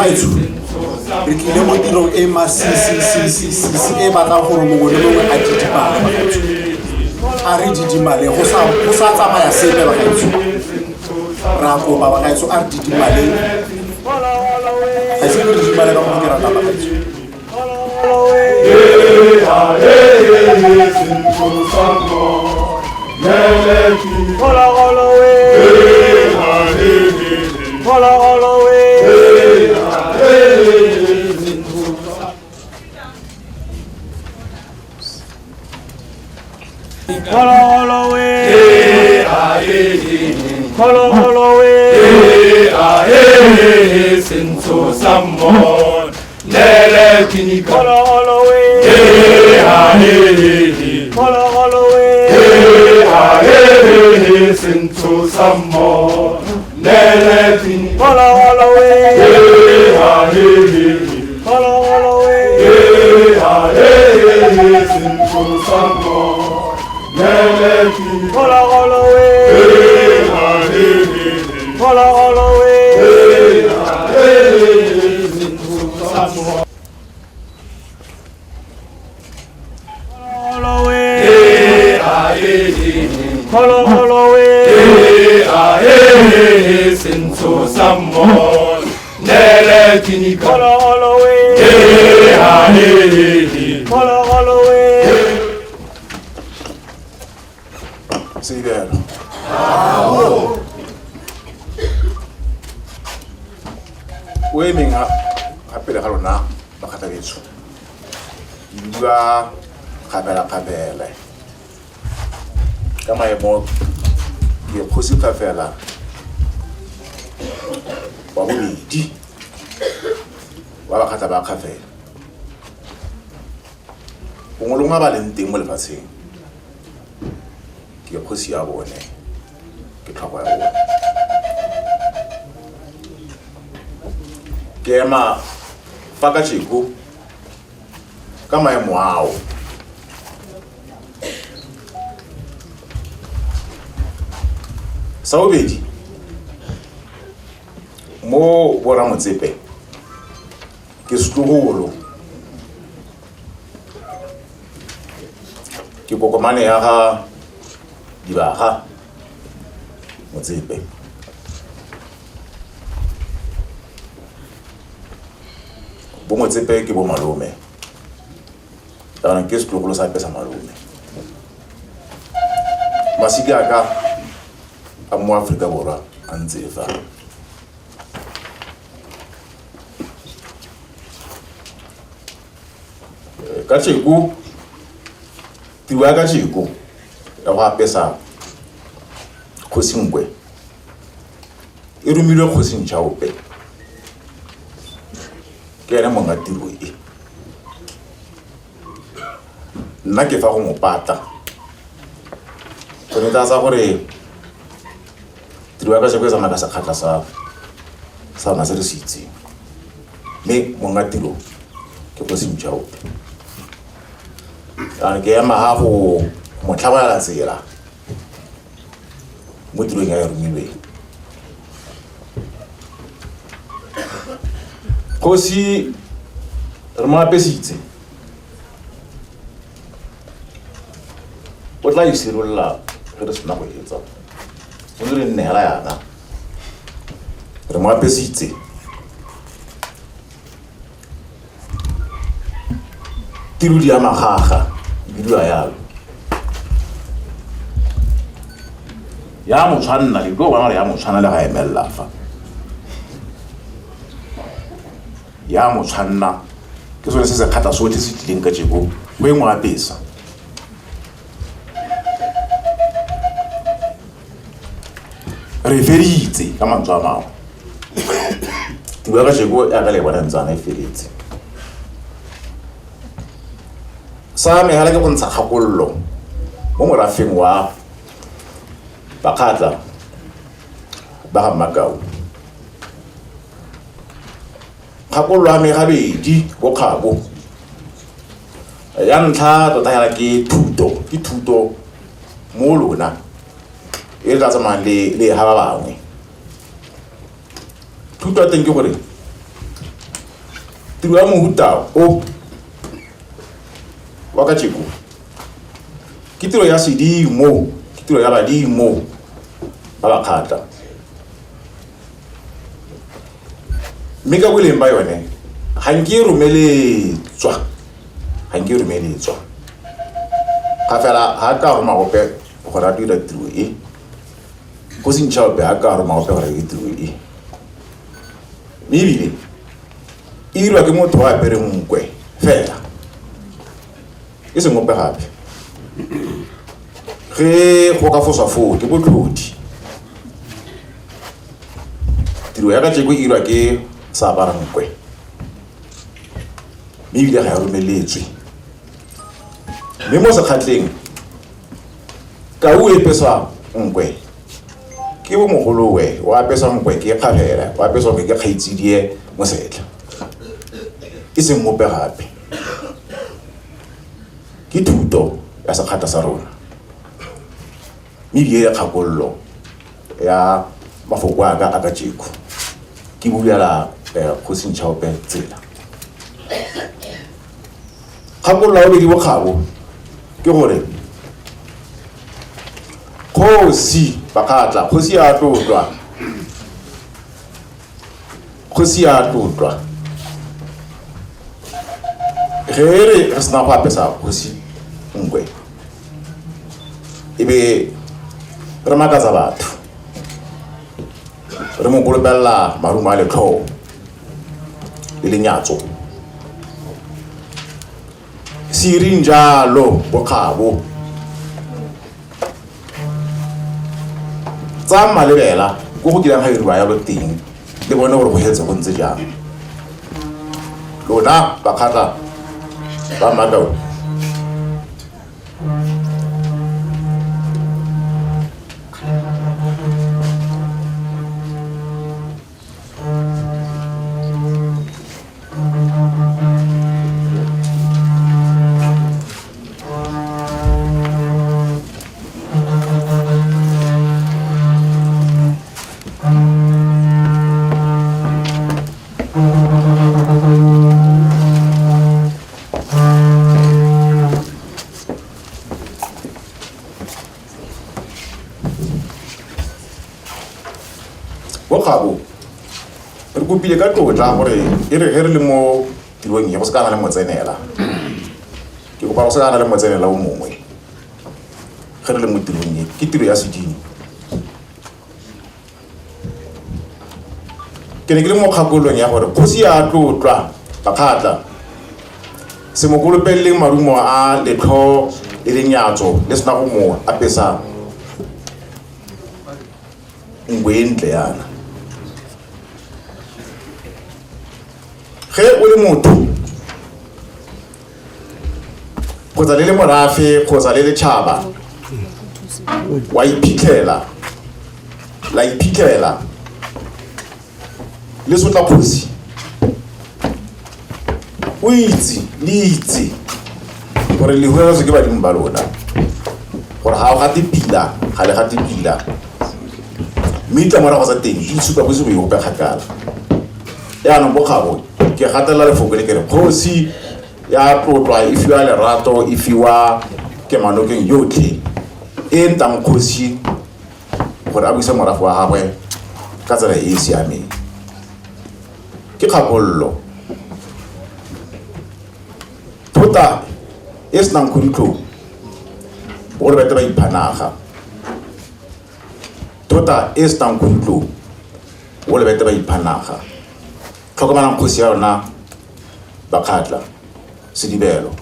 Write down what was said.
bagaetsho re tlile mo tirong e masisi e batlang gore mongwe le mongwe a didimale bagaetsho a re didimale go sa tsamaya sepe bagaetsho ra kopa bagaetsho a re didimale ga se re didimale ka go ke rata bagaetsho Say that. Wow. We menga kapela kalona bakata betso. Iwa kapela. Kama yemo ye khosi kapela. Wa bobedi. Wa bakata ba kapela. Ngolonga ba leng teng mo lefatsheng. Ke khosi ya bone ke tlhogo ya bone ke ema fa ka tshiko ka maemo ao sa bobedi mo bora motsepe ke setlogolo ke kokomane ya ga dibaga motsepe bo motsepe ke bo malome kana ke setlogolo sa pesa malome masiki aka a mo Afrika borwa a ntse fa ka tshiko tiwa ka tshiko ya go apesa khosingwe e rumilwe khosing chaope ke ena monga tiro e nna ke fa go mo pata go netatsa gore tiro ya ka se maka sa khatla sa na se re se itse me monga tiro ke khosing chaope ke ya mahago motlhabala tsela mo tirong ya rumilwe khosi re mo apesitse o tla isirolla re sena go etsa o re nnela yana re mo apesitse tiro di amagaga bidua yalo ya mo tshwanna le go bona ya mo tshwana le ga emella fa ya mo tshwanna ke sone se se khata sotlhe se tlileng ka tshego go engwe apesa re feritse ka mantswe a mangwe tiro ka tshego ya ka le bona ntsana e feritse sa me hala ke go ntsha kgakollo mo morafeng wa bakhatla ba ga Makau kgakollo a me gabedi go kgabo ya ntlha tota ya ke thuto mo lona e tla tsamaya le ha ba bangwe thuto teng ke gore tiro ya mohuta o wa ka tjeko ke tiro ya sedimo ke tiro ya badimo ba ba kgatla mme ka boleng ba yone ga nke romeletswa ga fela ga ka roma gope gore a dira tiro e go se ntšha ope ga ka roma gope gore ke tiro e mme ebile e dirwa ke motho wa apere nkwe fela e seng ope gape ge go ka foswa foo ke botlhodi tiro ya ka tšeko e dirwa ke sa apara nkwe mme ebile ga ya romeletswe mme mo sekgatleng ka o epeswa nkwe ke bo mogolowe o apeswa nkwe ke kgabela o apeswa nkwe ke kgaitsidie mo setla e seng mope gape ke thuto ya sekgata sa rona mme ebile kgakololo ya mafoko a ka tšeko ke bulela go se ntšha ope tsela kgakololo ya bobedi bokgabo ke gore kgosi bakgatla kgosi ya tlotlwa ge re sena go apesa kgosi nkwe e be re makatsa batho re mo kolopelela marumo a letlhoo le lenyatso se reng jalo bokgabo tsa malebela go go dirang ga e riwa yalo teng le bone gore go hetse go ntse jang lona bakgatla ba makao bokgabo re kopile ka tlotla gore e re ge re le mo tirong e go se ka na le motsenela ke kopa go se ka na le motsenela o mongwe ge re le mo tirong e ke tiro ya sedimo ke ne ke le mo kgakolong ya gore kgosi ya tlotlwa bakgatla se mo kolopeleleng marumo a letlho le lenyatso le sena go mo apesa nkwe e ntle yana ge o le motho kgotsa le le morafe kgotsa le letšhaba wa iphitlhela le sotla kgosi o le itse gore le hueletswe ke badimo ba lona gore ga o gate pila ga le gate pila mme ditlamorago tsa teng di supa go se go eope kgakala yaanong bokgabo ke gatelela lefoko le ke re kgosi ya tlotlwa e fiwa lerato e fiwa ke manokeng yotlhe e ntang kgosi gore a buise morago wa gagwe ka tsela e e siameng ke kgakololo thota e senang kgoditlhong bogolo bete ba iphanaga thota e senang kgoditlhong bogolo bete ba iphanaga tlhokomelang kgosi ya rona bakgatla sedibelo